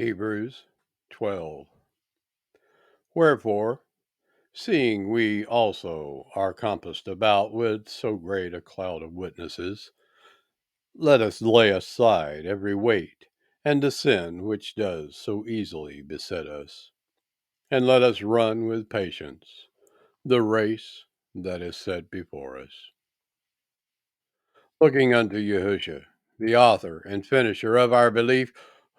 Hebrews 12. Wherefore, seeing we also are compassed about with so great a cloud of witnesses, let us lay aside every weight and the sin which does so easily beset us, and let us run with patience the race that is set before us, looking unto Yahushua, the author and finisher of our belief,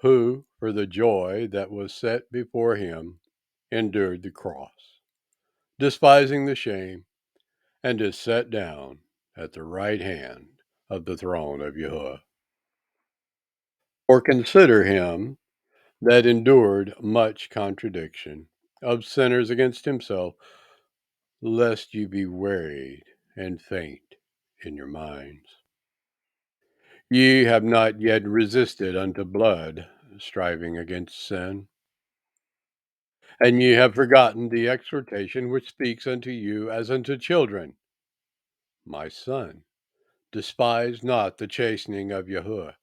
who, for the joy that was set before him, endured the cross, despising the shame, and is set down at the right hand of the throne of Yahuwah. For consider him that endured much contradiction of sinners against himself, lest you be wearied and faint in your minds. Ye have not yet resisted unto blood, striving against sin. And ye have forgotten the exhortation which speaks unto you as unto children. My son, despise not the chastening of Yahuwah,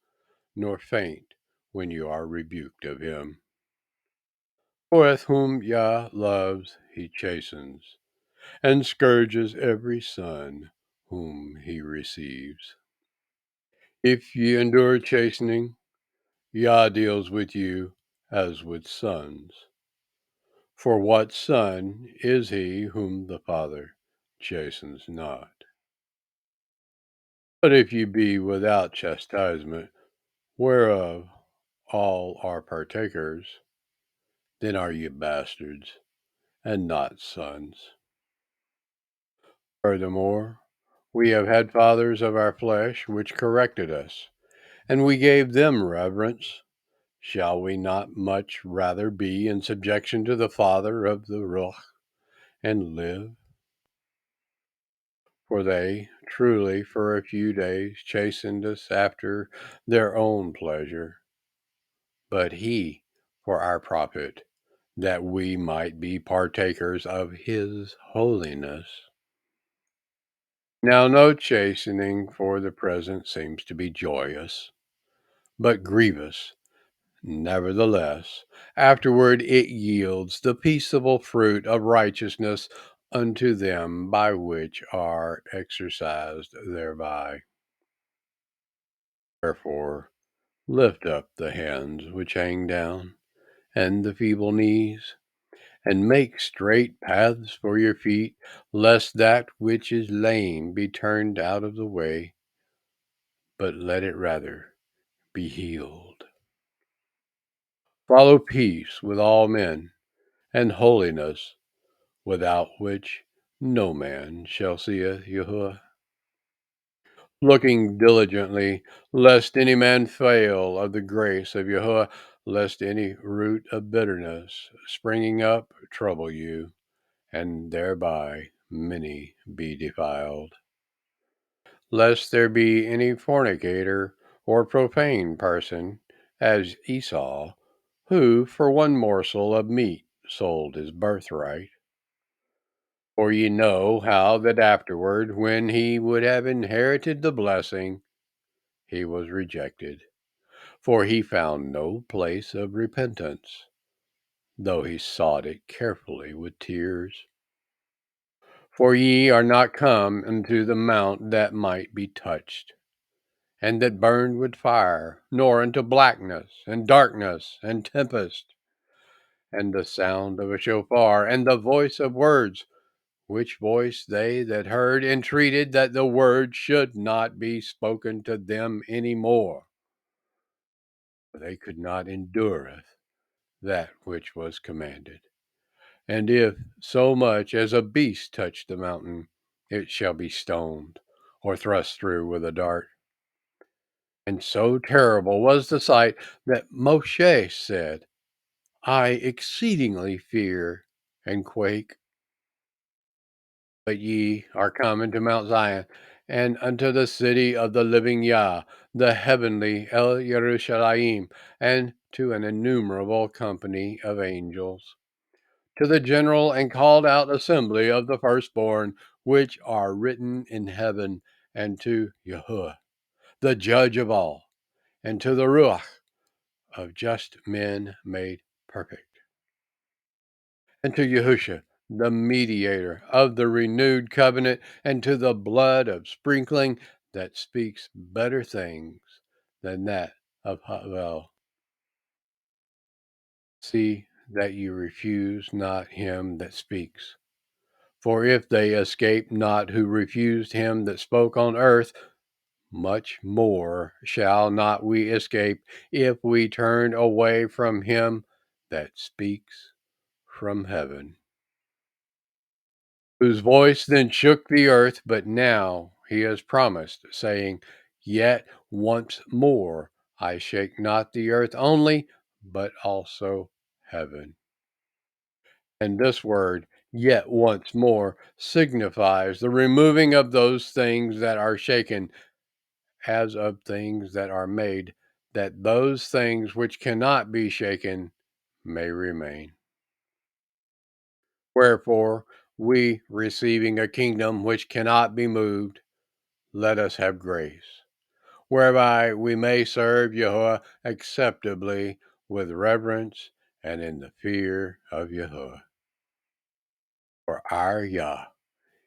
nor faint when you are rebuked of him. For with whom Yah loves, he chastens, and scourges every son whom he receives. If ye endure chastening, Yah deals with you as with sons. For what son is he whom the Father chastens not? But if ye be without chastisement, whereof all are partakers, then are ye bastards, and not sons. Furthermore, we have had fathers of our flesh which corrected us, and we gave them reverence. Shall we not much rather be in subjection to the Father of the Ruach and live? For they truly for a few days chastened us after their own pleasure, but he for our profit, that we might be partakers of his holiness. Now no chastening for the present seems to be joyous, but grievous. Nevertheless, afterward it yields the peaceable fruit of righteousness unto them by which are exercised thereby. Wherefore, lift up the hands which hang down, and the feeble knees, and make straight paths for your feet, lest that which is lame be turned out of the way, but let it rather be healed. Follow peace with all men, and holiness, without which no man shall see Yahuwah. Looking diligently, lest any man fail of the grace of Yahuwah, lest any root of bitterness springing up trouble you, and thereby many be defiled. Lest there be any fornicator or profane person, as Esau, who for one morsel of meat sold his birthright. For ye know how that afterward, when he would have inherited the blessing, he was rejected, for he found no place of repentance, though he sought it carefully with tears. For ye are not come unto the mount that might be touched, and that burned with fire, nor unto blackness, and darkness, and tempest, and the sound of a shofar, and the voice of words, which voice they that heard entreated that the word should not be spoken to them any more, for they could not endureth that which was commanded. And if so much as a beast touch the mountain, it shall be stoned, or thrust through with a dart. And so terrible was the sight that Moshe said, I exceedingly fear and quake. But ye are come into Mount Zion, and unto the city of the living Yah, the heavenly El Yerushalayim, and to an innumerable company of angels, to the general and called out assembly of the firstborn, which are written in heaven, and to Yahuwah, the judge of all, and to the Ruach of just men made perfect, and to Yahusha, the mediator of the renewed covenant, and to the blood of sprinkling that speaks better things than that of Havel. See that you refuse not him that speaks. For if they escape not who refused him that spoke on earth, much more shall not we escape if we turn away from him that speaks from heaven, whose voice then shook the earth, but now he has promised, saying, Yet once more I shake not the earth only, but also heaven. And this word, yet once more, signifies the removing of those things that are shaken, as of things that are made, that those things which cannot be shaken may remain. Wherefore, we, receiving a kingdom which cannot be moved, let us have grace, whereby we may serve Yahuwah acceptably with reverence and in the fear of Yahuwah. For our Yah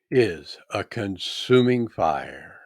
is a consuming fire.